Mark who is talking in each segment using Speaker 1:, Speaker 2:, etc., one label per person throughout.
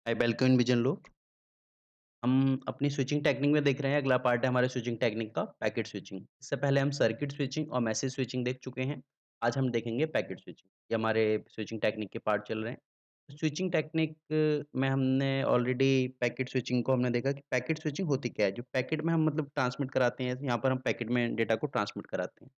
Speaker 1: Hi welcome vision लोग। हम अपनी स्विचिंग टेक्निक में देख रहे हैं। अगला पार्ट है हमारे स्विचिंग टेक्निक का पैकेट स्विचिंग। इससे पहले हम सर्किट स्विचिंग और मैसेज स्विचिंग देख चुके हैं। आज हम देखेंगे पैकेट स्विचिंग। ये हमारे स्विचिंग टेक्निक के पार्ट चल रहे हैं। स्विचिंग टेक्निक में हमने ऑलरेडी पैकेट स्विचिंग को हमने देखा कि पैकेट स्विचिंग होती क्या है। जो पैकेट में हम मतलब ट्रांसमिट कराते हैं, यहाँ पर हम पैकेट में डेटा को ट्रांसमिट कराते हैं।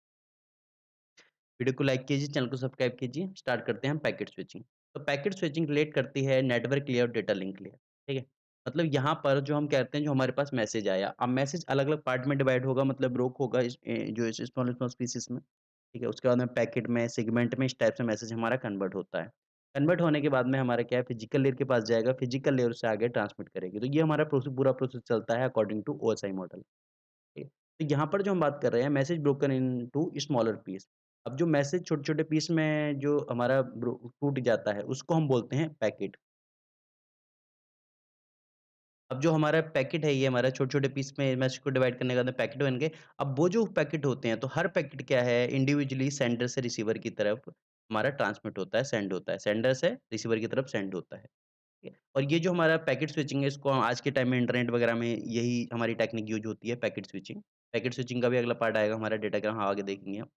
Speaker 1: वीडियो को लाइक कीजिए, चैनल को सब्सक्राइब कीजिए। स्टार्ट करते हैं हम पैकेट स्विचिंग। तो पैकेट स्विचिंग रिलेट करती है नेटवर्क लेयर और डेटा लिंक लेयर, ठीक है? मतलब यहाँ पर जो हम कहते हैं जो हमारे पास मैसेज आया, अब मैसेज अलग-अलग पार्ट में डिवाइड होगा मतलब ब्रोक होगा जो इस स्मॉल-स्मॉल पीसेस में, ठीक है? उसके बाद में पैकेट में, सेगमेंट में इस टाइप से मैसेज हमारा कन्वर्ट होता है। कन्वर्ट होने के बाद में हमारा क्या है फिजिकल लेयर के पास जाएगा, फिजिकल लेयर से आगे ट्रांसमिट करेगी। तो ये हमारा पूरा प्रोसेस चलता है अकॉर्डिंग टू ओएसआई मॉडल। ठीक है। तो यहाँ पर जो हम बात कर रहे हैं message broken into smaller piece. अब जो मैसेज छोटे-छोटे पीस में जो हमारा टूट जाता है उसको हम बोलते हैं पैकेट। अब जो हमारा पैकेट है ये हमारा छोटे-छोटे पीस में मैसेज को डिवाइड करने के बाद में पैकेट बन गए। अब वो जो पैकेट होते हैं तो हर पैकेट क्या है इंडिविजुअली सेंडर से रिसीवर की तरफ हमारा ट्रांसमिट होता है, सेंड होता है। सेंडर से रिसीवर की तरफ सेंड होता है। ठीक है। और ये जो हमारा पैकेट स्विचिंग है इसको आज के टाइम में इंटरनेट वगैरह में यही हमारी टेक्निक यूज़ होती है पैकेट स्विचिंग। पैकेट स्विचिंग का भी अगला पार्ट आएगा हमारा डेटाग्राम आगे देखेंगे हम।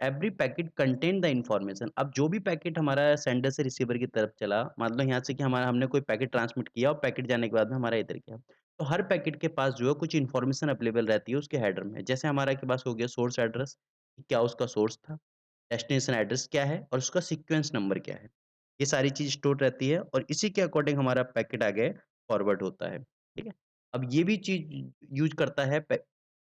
Speaker 1: Every packet contain the information. अब जो भी पैकेट हमारा सेंडर से रिसीवर की तरफ चला, मान लो यहाँ से कि हमारा हमने कोई पैकेट ट्रांसमिट किया और पैकेट जाने के बाद में हमारा इधर गया। तो हर पैकेट के पास जो है कुछ इन्फॉर्मेशन अवेलेबल रहती है उसके हेडर में। जैसे हमारा के पास हो गया सोर्स एड्रेस, क्या उसका सोर्स था, डेस्टिनेशन एड्रेस क्या है और उसका सीक्वेंस नंबर क्या है। ये सारी चीज़ स्टोर रहती है और इसी के अकॉर्डिंग हमारा पैकेट आगे फॉरवर्ड होता है। ठीक है? अब ये भी चीज़ यूज़ करता है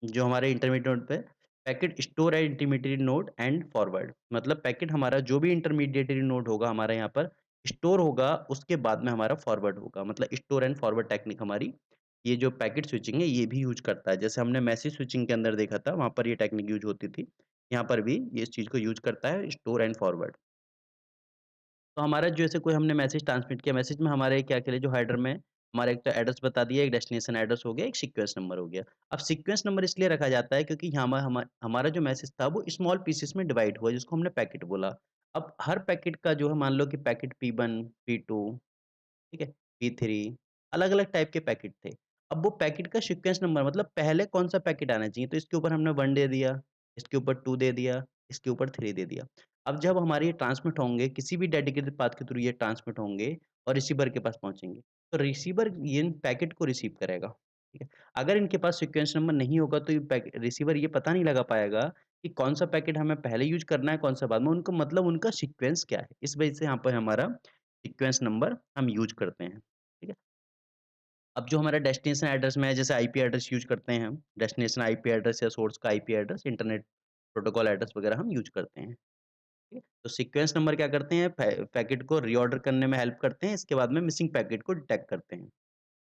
Speaker 1: जो हमारे इंटरमीडिएट नोड पे packet store at intermediate node and forward. मतलब पैकेट हमारा जो भी इंटरमीडिएटरी नोड होगा हमारे यहाँ पर स्टोर होगा, उसके बाद में हमारा फॉरवर्ड होगा। मतलब स्टोर एंड फॉरवर्ड टेक्निक हमारी ये जो पैकेट स्विचिंग है ये भी यूज़ करता है। जैसे हमने मैसेज स्विचिंग के अंदर देखा था, वहाँ पर ये टेक्निक यूज़ होती थी। यहाँ पर भी ये इस चीज़ को यूज़ करता है स्टोर एंड फॉरवर्ड। तो हमारा जैसे कोई हमने मैसेज ट्रांसमिट किया, मैसेज में हमारे क्या करे जो हेडर में हमारा एक तो एड्रेस बता दिया, एक डेस्टिनेशन एड्रेस हो गया, एक सीक्वेंस नंबर हो गया। अब सीक्वेंस नंबर इसलिए रखा जाता है क्योंकि यहाँ हमारा जो मैसेज था वो स्मॉल पीसेस में डिवाइड हुआ जिसको हमने पैकेट बोला। अब हर पैकेट का जो है मान लो कि पैकेट P1, P2, ठीक है, P3 अलग-अलग टाइप के पैकेट थे। अब वो पैकेट का सीक्वेंस नंबर मतलब पहले कौन-सा पैकेट आना चाहिए, तो इसके ऊपर हमने 1 दे दिया, इसके ऊपर 2 दे दिया, इसके ऊपर 3 दे दिया। अब जब हमारे ये ट्रांसमिट होंगे, किसी भी डेडिकेटेड पाथ के थ्रू ये ट्रांसमिट होंगे और रिसीवर के पास पहुँचेंगे, तो रिसीवर इन पैकेट को रिसीव करेगा, ठीक है। अगर इनके पास सीक्वेंस नंबर नहीं होगा तो ये रिसीवर ये पता नहीं लगा पाएगा कि कौन-सा पैकेट हमें पहले यूज़ करना है, कौन-सा बाद में। उनको मतलब उनका सीक्वेंस क्या है, इस वजह से यहाँ पर हमारा सीक्वेंस नंबर हम यूज़ करते हैं, ठीक है। अब जो हमारा डेस्टिनेशन एड्रेस में है जैसे आईपी एड्रेस यूज़ करते हैं हम, डेस्टिनेशन आईपी एड्रेस या सोर्स का IP address, internet protocol address वगैरह हम यूज़ करते हैं, ठीक है। तो सीक्वेंस नंबर क्या करते हैं पैकेट को रीऑर्डर करने में हेल्प करते हैं, इसके बाद में मिसिंग पैकेट को डिटेक्ट करते हैं।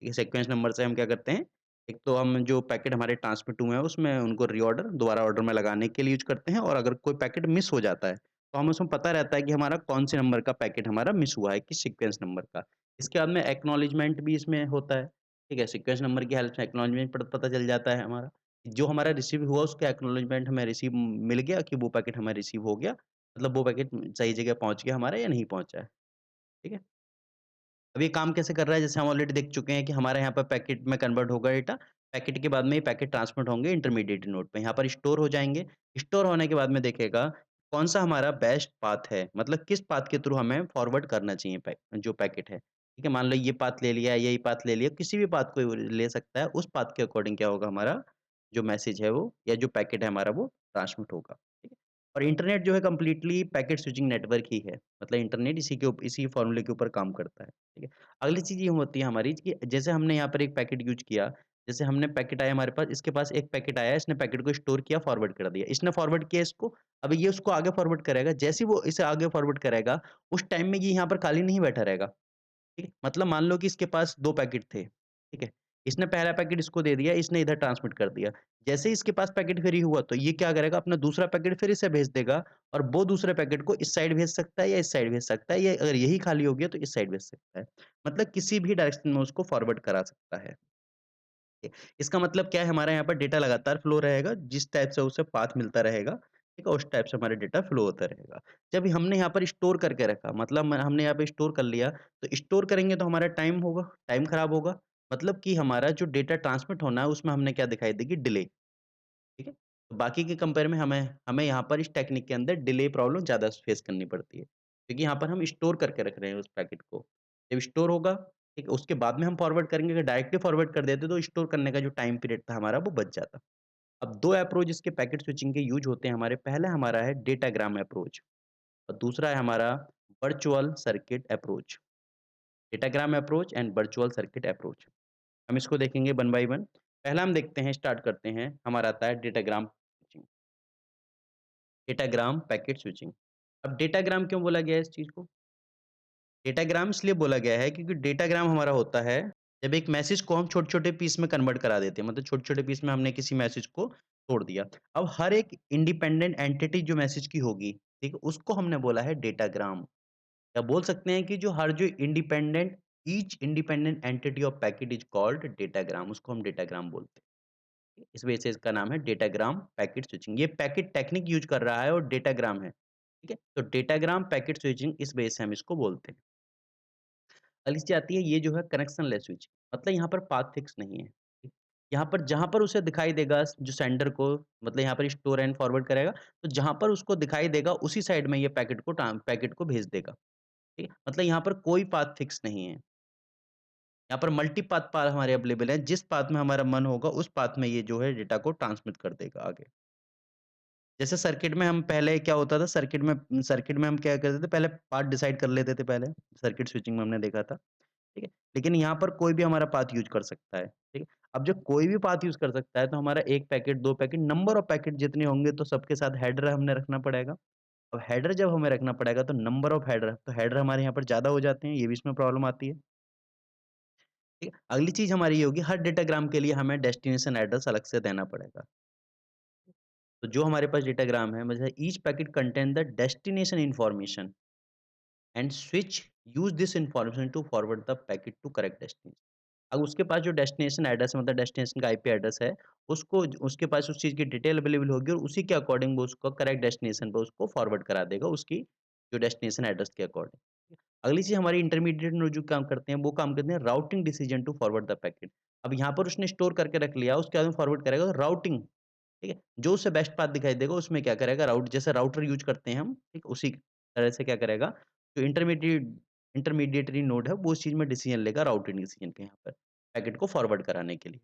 Speaker 1: ये सीक्वेंस नंबर से हम क्या करते हैं, एक तो हम जो पैकेट हमारे ट्रांसमिट हुए हैं उसमें उनको रीऑर्डर दोबारा ऑर्डर में लगाने के लिए यूज़ करते हैं और अगर कोई पैकेट मिस हो जाता है, तो हमें उसमें पता रहता है कि हमारा कौन-से नंबर का पैकेट हमारा मिस हुआ है, किस सीक्वेंस नंबर का। इसके बाद में एक्नॉलेजमेंट भी इसमें होता है, ठीक है? सीक्वेंस नंबर की हेल्प से एक्नॉलेजमेंट पता चल जाता है हमारा। जो हमारा रिसीव हुआ उसका एक्नॉलेजमेंट हमें रिसीव मिल गया कि वो पैकेट हमें रिसीव हो गया, मतलब वो पैकेट सही जगह पहुँच गया हमारा या नहीं पहुँचा है, ठीक है? अब ये काम कैसे कर रहा है? जैसे हम ऑलरेडी देख चुके हैं कि हमारे यहाँ पर पैकेट में कन्वर्ट होगा डेटा, पैकेट के बाद में ये पैकेट ट्रांसमिट होंगे इंटरमीडिएट नोड पे, यहाँ पर स्टोर हो जाएँगे। स्टोर होने के बाद में देखेगा कौन-सा हमारा बेस्ट पाथ है, मतलब किस पाथ के थ्रू हमें फॉरवर्ड करना चाहिए जो पैकेट है। ठीक है, मान लो ये पाथ ले लिया, यही पाथ ले लिया, किसी भी पाथ को वो ले सकता है, उस पाथ के अकॉर्डिंग क्या होगा हमारा जो मैसेज है वो या जो पैकेट है हमारा वो ट्रांसमिट होगा। ठीक है? और इंटरनेट जो है कंप्लीटली पैकेट स्विचिंग नेटवर्क ही है। मतलब इंटरनेट इसी फ़ॉर्मूले के ऊपर काम करता है, ठीक है। अगली चीज़ ये होती है हमारी कि जैसे हमने यहाँ पर एक पैकेट यूज़ किया, जैसे हमने पैकेट आया हमारे पास, इसके पास एक पैकेट आया, इसने पैकेट को स्टोर किया, फॉरवर्ड कर दिया। इसने फॉरवर्ड किया इसको, अब ये उसको आगे फॉरवर्ड करेगा, जैसे ही वो इसे आगे फॉरवर्ड करेगा, उस टाइम में ये यहाँ पर खाली नहीं बैठा रहेगा। ठीक है? मतलब मान लो कि इसके पास 2 पैकेट थे, ठीक है? इसने पहला पैकेट इसको दे दिया, इसने इधर ट्रांसमिट कर दिया। जैसे ही इसके पास पैकेट फ्री हुआ, तो ये क्या करेगा अपना दूसरा पैकेट फिर इसे भेज देगा और वो दूसरे पैकेट को इस साइड भेज सकता है या इस साइड भेज सकता है या अगर यही खाली हो गया तो इस साइड भेज सकता है। मतलब किसी भी डायरेक्शन में उसको फॉरवर्ड करा सकता है। इसका मतलब क्या है हमारे यहाँ पर डेटा लगातार फ्लो रहेगा, जिस टाइप से उसे पाथ मिलता रहेगा, ठीक है? उस टाइप से हमारा डेटा फ्लो होता रहेगा। जब हमने यहाँ पर स्टोर करके रखा मतलब हमने यहाँ पे स्टोर कर लिया, तो स्टोर करेंगे तो हमारा टाइम खराब होगा। मतलब कि हमारा जो डेटा ट्रांसमिट होना है उसमें हमने क्या दिखाई देगी डिले, ठीक है? तो बाकी के कंपेयर में हमें हमें यहाँ पर इस टेक्निक के अंदर डिले प्रॉब्लम ज़्यादा फेस करनी पड़ती है। क्योंकि यहाँ पर हम स्टोर करके रख रहे हैं उस पैकेट को। जब स्टोर होगा, ठीक है? उसके बाद में हम फॉरवर्ड करेंगे, अगर डायरेक्टली फॉरवर्ड कर देते तो स्टोर करने का जो टाइम पीरियड था हमारा वो बच जाता। अब 2 अप्रोच इसके पैकेट स्विचिंग के यूज़ होते हैं हमारे। पहला हमारा है डेटाग्राम अप्रोच और दूसरा है हमारा virtual circuit approach. Datagram approach and virtual circuit approach. हम इसको देखेंगे वन बाय वन। पहला हम देखते हैं, स्टार्ट करते हैं, हमारा आता है datagram switching, datagram packet switching. अब डेटाग्राम क्यों बोला गया है इस चीज़ को? डेटाग्राम इसलिए बोला गया है क्योंकि डेटाग्राम हमारा होता है, जब एक मैसेज को हम छोटे-छोटे पीस में कन्वर्ट करा देते हैं, मतलब छोटे-छोटे पीस में हमने किसी मैसेज को तोड़ दिया। अब हर एक इंडिपेंडेंट एंटिटी जो मैसेज की होगी, ठीक है? उसको हमने बोला है डेटाग्राम। या बोल सकते हैं कि जो independent each independent entity of packet is called datagram, उसको हम डेटाग्राम बोलते हैं। इस वजह से इसका नाम है डेटाग्राम पैकेट स्विचिंग। ये पैकेट टेक्निक यूज़ कर रहा है और डेटाग्राम है, ठीक है? तो डेटाग्राम पैकेट स्विचिंग इस वजह से हम इसको बोलते हैं। अगली चीज़ आती है, ये जो है कनेक्शन लेस स्विच, मतलब यहाँ पर पाथ फिक्स नहीं है। ठीक? यहाँ पर जहाँ पर उसे दिखाई देगा जो सेंडर को, मतलब यहाँ पर स्टोर एंड फॉरवर्ड करेगा, तो जहाँ पर उसको दिखाई देगा उसी साइड में ये पैकेट को भेज देगा। ठीक है? मतलब यहाँ पर कोई पाथ फिक्स नहीं है। यहाँ पर मल्टी पाथ हमारे अवेलेबल हैं, जिस पाथ में हमारा मन होगा उस पाथ में ये जो है डेटा को ट्रांसमिट कर देगा आगे। जैसे सर्किट में हम पहले क्या होता था, सर्किट में हम क्या करते थे, पहले पाथ डिसाइड कर लेते थे पहले, सर्किट स्विचिंग में हमने देखा था। ठीक है? लेकिन यहाँ पर कोई भी हमारा पाथ यूज़ कर सकता है, ठीक है? अब जब कोई भी पाथ यूज़ कर सकता है, तो हमारा 1 packet, 2 packet, number of packet जितने होंगे तो सबके साथ हेडर हमने रखना पड़ेगा। अब हेडर जब हमें रखना पड़ेगा तो नंबर ऑफ हेडर, तो हेडर हमारे यहाँ पर ज़्यादा हो जाते हैं, ये भी इसमें प्रॉब्लम आती है, ठीक है? अगली चीज़ हमारी ये होगी, हर डेटाग्राम के लिए हमें डेस्टिनेशन एड्रेस अलग से देना पड़ेगा। तो जो हमारे पास डेटाग्राम है, मतलब each packet contain the destination information and switch use this information to forward the packet to correct destination. अब उसके पास जो डेस्टिनेशन एड्रेस है, मतलब डेस्टिनेशन का आईपी एड्रेस है, उसको उसके पास उस चीज़ की डिटेल अवेलेबल होगी और उसी के अकॉर्डिंग वो उसको करेक्ट डेस्टिनेशन पे उसको फॉरवर्ड करा देगा, उसकी जो डेस्टिनेशन एड्रेस के अकॉर्डिंग। अगली चीज़ हमारी इंटरमीडिएट नोड जो काम करते हैं, वो काम करते हैं routing decision to forward the packet. अब यहाँ पर उसने स्टोर करके रख लिया, उसके बाद में फॉरवर्ड करेगा तो राउटिंग, ठीक है? जो उसे बेस्ट पाथ दिखाई देगा उसमें क्या करेगा, जैसे राउटर यूज़ करते हैं हम, ठीक? उसी तरह से क्या करेगा, जो इंटरमीडिएटरी नोड है वो उस चीज़ में डिसीजन लेगा, राउटिंग डिसीजन के यहाँ पर, पैकेट को फॉरवर्ड कराने के लिए।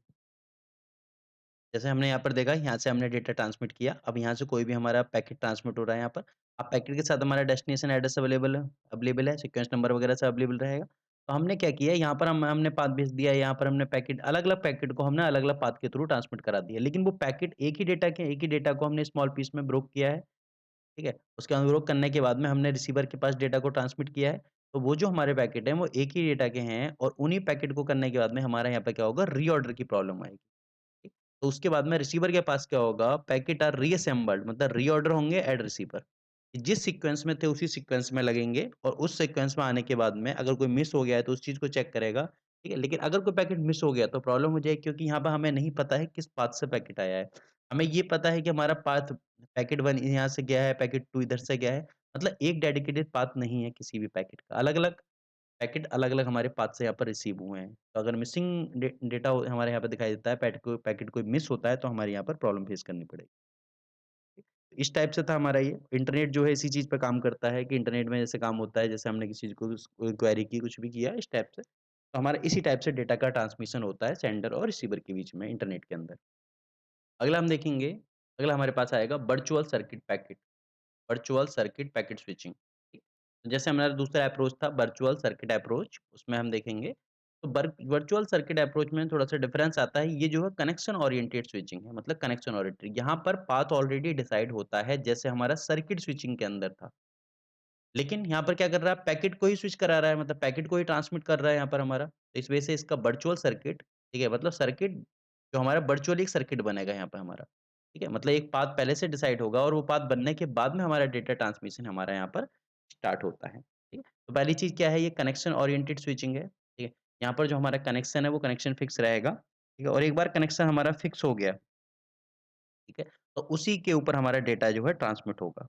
Speaker 1: जैसे हमने यहाँ पर देखा, यहाँ से हमने डेटा ट्रांसमिट किया, अब यहाँ से कोई भी हमारा पैकेट ट्रांसमिट हो रहा है यहाँ पर। अब पैकेट के साथ हमारा डेस्टिनेशन एड्रेस अवेलेबल है, सीक्वेंस नंबर वगैरह सब अवेलेबल रहेगा। तो हमने क्या किया, यहाँ पर हमने पाथ भेज दिया, यहाँ पर हमने पैकेट अलग-अलग पैकेट को हमने अलग-अलग पाथ के थ्रू ट्रांसमिट करा दिया। लेकिन वो पैकेट एक ही डेटा को हमने स्मॉल पीस में ब्रोक किया है, ठीक है? उसके अनुरोध करने के बाद में हमने रिसीवर के पास डेटा को ट्रांसमिट किया है। तो वो जो हमारे पैकेट हैं, वो एक ही डेटा के हैं और उन्हीं पैकेट को करने के बाद में हमारे यहाँ पे क्या होगा, रीऑर्डर की प्रॉब्लम आएगी। ठीक? तो उसके बाद में रिसीवर के पास क्या होगा, पैकेट आर रीअसेंबल्ड, मतलब रीऑर्डर होंगे एट रिसीवर। जिस सीक्वेंस में थे उसी सीक्वेंस में लगेंगे और उस सीक्वेंस में आने के बाद में अगर कोई मिस हो गया है तो उस चीज़ को चेक करेगा, ठीक है? लेकिन अगर कोई पैकेट मिस हो गया तो प्रॉब्लम हो जाएगी, क्योंकि यहाँ पे हमें नहीं पता है किस पाथ से पैकेट आया है। हमें ये पता है कि हमारा पाथ पैकेट 1 यहाँ से गया है, पैकेट 2 इधर से गया है। मतलब एक डेडिकेटेड पाथ नहीं है किसी भी पैकेट का। अलग-अलग पैकेट अलग-अलग हमारे पाथ से यहाँ पर रिसीव हुए हैं। तो अगर मिसिंग डेटा हमारे यहाँ पे दिखाई देता है, पैकेट कोई मिस होता है तो हमारे यहाँ पर प्रॉब्लम फेस करनी पड़ेगी। इस टाइप से था हमारा ये। इंटरनेट जो है इसी चीज़ पे काम करता है कि इंटरनेट में जैसे काम होता है, जैसे हमने किसी चीज़ को कोई क्वेरी की, कुछ भी किया इस टाइप से। तो हमारा इसी टाइप से डेटा का ट्रांसमिशन होता है सेंडर और रिसीवर के बीच में इंटरनेट के अंदर। अगला हम देखेंगे, अगला हमारे पास आएगा वर्चुअल सर्किट पैकेट स्विचिंग। ठीक। तो जैसे हमारा दूसरा अप्रोच था वर्चुअल सर्किट अप्रोच, उसमें हम देखेंगे तो वर्चुअल सर्किट अप्रोच में थोड़ा सा डिफरेंस आता है। ये जो है कनेक्शन ओरिएंटेड स्विचिंग है, मतलब कनेक्शन ओरिएंटेड, यहाँ पर पाथ ऑलरेडी डिसाइड होता है जैसे हमारा सर्किट स्विचिंग के अंदर था। लेकिन यहाँ पर क्या कर रहा है, पैकेट को ही स्विच करा रहा है, मतलब पैकेट को ही ट्रांसमिट कर रहा है यहाँ पर हमारा। तो इस वजह से इसका वर्चुअल सर्किट, ठीक है, मतलब सर्किट जो हमारा वर्चुअली एक सर्किट बनेगा यहाँ पे हमारा, ठीक है? मतलब एक पाथ पहले से डिसाइड होगा और वो पाथ बनने के बाद में हमारा डेटा ट्रांसमिशन हमारा यहाँ पर स्टार्ट होता है, ठीक है? तो पहली चीज़ क्या है, ये कनेक्शन ओरिएंटेड स्विचिंग है, ठीक है? यहाँ पर जो हमारा कनेक्शन है वो कनेक्शन फिक्स रहेगा, ठीक है? और एक बार कनेक्शन हमारा फिक्स हो गया ठीक है? तो उसी के ऊपर हमारा डेटा जो है ट्रांसमिट होगा।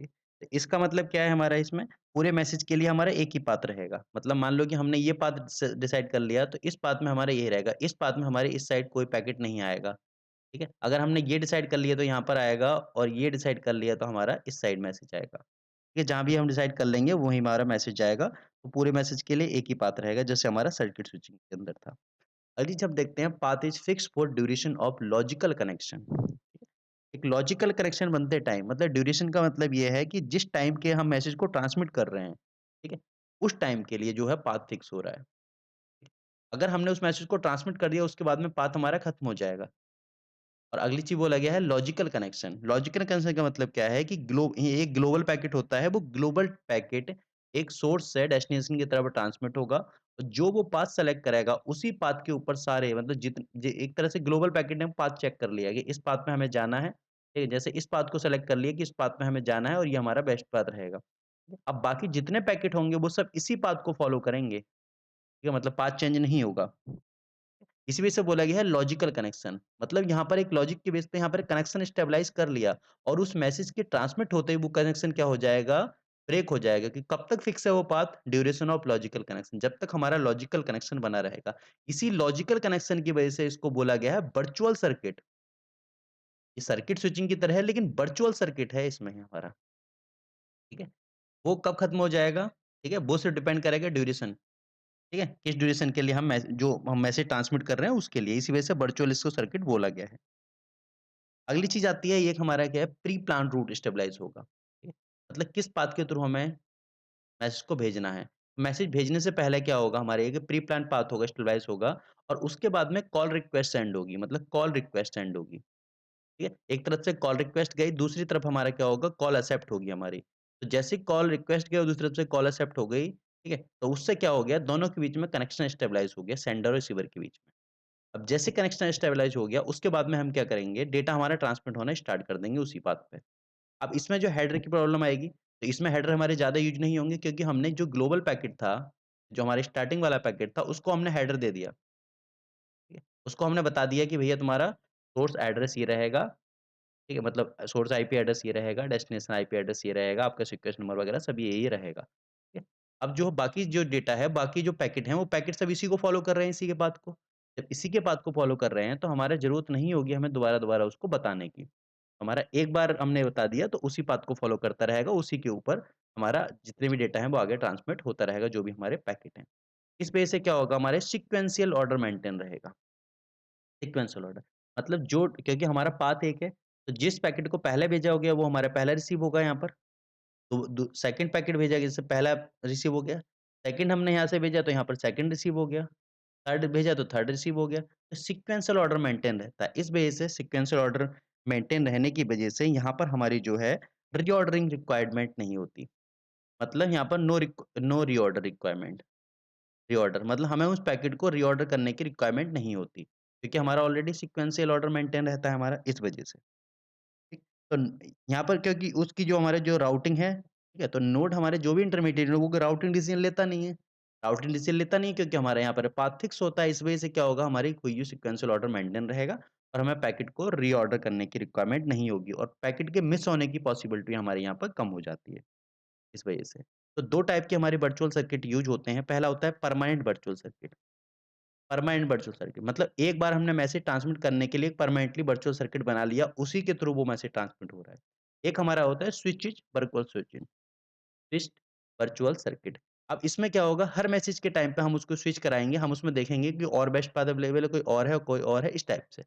Speaker 1: ठीक? तो इसका मतलब क्या है हमारा इसमें? पूरे मैसेज के लिए हमारा एक ही पाथ रहेगा। मतलब मान लो कि हमने ये पाथ डिसाइड कर लिया तो इस पाथ में हमारा ये रहेगा। इस पाथ में हमारे इस साइड कोई पैकेट नहीं आएगा। ठीक है? अगर हमने ये डिसाइड कर लिया तो यहाँ पर आएगा और ये डिसाइड कर लिया तो हमारा इस साइड मैसेज आएगा। ठीक है? जहाँ भी हम डिसाइड कर लेंगे वहीं हमारा मैसेज जाएगा। तो पूरे मैसेज के लिए एक ही पाथ रहेगा जैसे हमारा सर्किट स्विचिंग के अंदर था। अगली जब देखते हैं path is fixed for duration of logical connection. एक लॉजिकल कनेक्शन बनते टाइम मतलब ड्यूरेशन का मतलब ये है कि जिस टाइम के हम मैसेज को ट्रांसमिट कर रहे हैं, ठीक है? उस टाइम के लिए जो है पाथ फिक्स हो रहा है। अगर हमने उस मैसेज को ट्रांसमिट कर दिया उसके बाद में पाथ हमारा खत्म हो जाएगा। और अगली चीज़ बोला गया है लॉजिकल कनेक्शन। लॉजिकल कनेक्शन का मतलब क्या है कि ये एक ग्लोबल पैकेट होता है, वो ग्लोबल पैकेट एक सोर्स से डेस्टिनेशन की तरफ ट्रांसमिट होगा। और जो वो पाथ सेलेक्ट करेगा, उसी पाथ के ऊपर सारे मतलब एक तरह से ग्लोबल पैकेट ने पाथ चेक कर लिया कि इस पाथ में हमें जाना है। ठीक है? जैसे इस पाथ को सेलेक्ट कर लिया कि इस पाथ में हमें जाना है और ये हमारा बेस्ट पाथ रहेगा। अब बाकी जितने पैकेट होंगे वो सब इसी पाथ को फॉलो करेंगे। ठीक है? मतलब पाथ चेंज नहीं होगा। इसी वजह से बोला गया है लॉजिकल कनेक्शन मतलब यहाँ पर एक लॉजिक के बेस पे यहाँ पर कनेक्शन स्टेबलाइज कर लिया और उस मैसेज के ट्रांसमिट होते ही वो कनेक्शन क्या हो जाएगा ब्रेक हो जाएगा कि कब तक फिक्स है वो path duration of logical connection जब तक हमारा लॉजिकल कनेक्शन बना रहेगा इसी लॉजिकल कनेक्शन की वजह से इसको बोला गया है वर्चुअल सर्किट ये सर्किट स्विचिंग की तरह है लेकिन वर्चुअल सर्किट है इसमें हमारा ठीक है वो कब खत्म हो जाएगा ठीक है वो सिर्फ डिपेंड करेगा ड्यूरेशन ठीक है किस ड्यूरेशन के लिए जो हम मैसेज ट्रांसमिट कर रहे हैं उसके लिए इसी वजह से वर्चुअल इसको सर्किट बोला गया है अगली चीज़ आती है एक हमारा क्या है प्री प्लान्ड रूट स्टेबलाइज़ होगा, ठीक है? मतलब किस पाथ के थ्रू हमें मैसेज को भेजना है। मैसेज भेजने से पहले क्या होगा हमारे एक प्री प्लान्ड पाथ होगा, स्टेबलाइज़ होगा और उसके बाद में कॉल रिक्वेस्ट सेंड होगी मतलब कॉल रिक्वेस्ट सेंड होगी, ठीक है? एक तरफ से कॉल रिक्वेस्ट गई, दूसरी तरफ हमारा क्या होगा कॉल एक्सेप्ट होगी हमारी। तो जैसे ही कॉल रिक्वेस्ट गई और दूसरी तरफ से कॉल एक्सेप्ट हो गई, ठीक है? तो उससे क्या हो गया दोनों के बीच में कनेक्शन स्टेबलाइज़ हो गया सेंडर और रिसीवर के बीच में। अब जैसे कनेक्शन स्टेबलाइज़ हो गया, उसके बाद में हम क्या करेंगे, डेटा हमारा ट्रांसमिट होना स्टार्ट कर देंगे उसी पाथ पे। अब इसमें जो हेडर की प्रॉब्लम आएगी, तो इसमें हेडर हमारे ज़्यादा यूज़ नहीं होंगे क्योंकि हमने जो ग्लोबल पैकेट था, जो हमारे स्टार्टिंग वाला पैकेट था, उसको हमने हेडर दे दिया, ठीक है? उसको हमने बता दिया कि भैया तुम्हारा सोर्स एड्रेस ये रहेगा, ठीक है? मतलब सोर्स आईपी एड्रेस ये रहेगा, डेस्टिनेशन आईपी एड्रेस ये रहेगा, आपका सीक्वेंस नंबर वगैरह सब यही रहेगा, ठीक है? अब जो बाकी जो डेटा है, बाकी जो पैकेट हैं, वो पैकेट सब इसी को फ़ॉलो कर रहे हैं, इसी के पाथ को। जब इसी के पाथ को फ़ॉलो कर रहे हैं, तो हमारा ज़रूरत नहीं होगी हमें दोबारा-दोबारा उसको बताने की। हमारा एक बार हमने बता दिया, तो उसी पाथ को फ़ॉलो करता रहेगा, उसी के ऊपर हमारा जितने भी डेटा हैं, वो आगे ट्रांसमिट होता रहेगा, जो भी हमारे पैकेट हैं। इस वजह से क्या होगा, हमारे सीक्वेंशियल ऑर्डर मेंटेन रहेगा। सीक्वेंशियल ऑर्डर मतलब जो क्योंकि हमारा पाथ एक है, तो जिस पैकेट को पहले भेजा हो गया वो हमारा पहला रिसीव होगा यहाँ पर। तो दू सेकंड पैकेट भेजा गया जैसे पहला रिसीव हो गया, सेकंड हमने यहाँ से भेजा तो यहाँ पर सेकंड रिसीव हो गया, थर्ड भेजा तो थर्ड रिसीव हो गया। तो सीक्वेंशियल ऑर्डर मेंटेन रहता है। इस वजह से सीक्वेंशियल ऑर्डर मेंटेन रहने की वजह से यहाँ पर हमारी जो है रीऑर्डरिंग रिक्वायरमेंट नहीं होती। मतलब यहाँ पर नो रीऑर्डर रिक्वायरमेंट। रीऑर्डर मतलब हमें उस पैकेट को रीऑर्डर करने की रिक्वायरमेंट नहीं होती, क्योंकि हमारा ऑलरेडी सीक्वेंशियल ऑर्डर मेंटेन रहता है हमारा इस वजह से, ठीक। तो यहाँ पर क्योंकि उसकी जो हमारे जो राउटिंग है, ठीक है? तो नोड हमारे जो भी इंटरमीडिएट है वो राउटिंग डिसीजन लेता नहीं है। राउटिंग डिसीजन लेता नहीं है क्योंकि हमारे यहाँ पर पाथ फिक्स होता है, इस वजह से क्या होगा हमारी हुई हुई सीक्वेंशियल ऑर्डर मेंटेन रहेगा और हमें पैकेट को रीऑर्डर करने की रिक्वायरमेंट नहीं होगी और पैकेट के मिस होने की पॉसिबिलिटी हमारे यहाँ पर कम हो जाती है। इस वजह से। तो 2 टाइप के हमारे वर्चुअल सर्किट यूज़ होते हैं। पहला होता है permanent virtual circuit. Permanent virtual circuit मतलब एक बार हमने मैसेज ट्रांसमिट करने के लिए एक परमानेंटली वर्चुअल सर्किट बना लिया, उसी के थ्रू वो मैसेज ट्रांसमिट हो रहा है। एक हमारा होता है switched virtual switching, switched virtual circuit. अब इसमें क्या होगा हर मैसेज के टाइम पे हम उसको स्विच कराएँगे, हम उसमें देखेंगे कि और बेस्ट पाथ अवेलेबल है, कोई और है, इस टाइप से।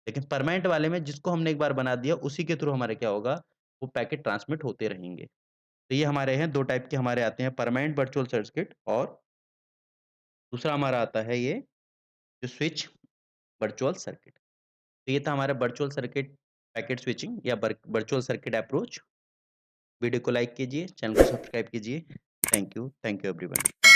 Speaker 1: लेकिन परमानेंट वाले में जिसको हमने एक बार बना दिया, उसी के थ्रू हमारा क्या होगा, वो पैकेट ट्रांसमिट होते रहेंगे। तो ये हमारे हैं 2 टाइप के हमारे आते हैं परमानेंट वर्चुअल सर्किट और दूसरा हमारा आता है ये जो स्विच वर्चुअल सर्किट। तो ये था हमारा वर्चुअल सर्किट पैकेट स्विचिंग या वर्चुअल सर्किट अप्रोच। वीडियो को लाइक कीजिए, चैनल को सब्सक्राइब कीजिए। Thank you everyone.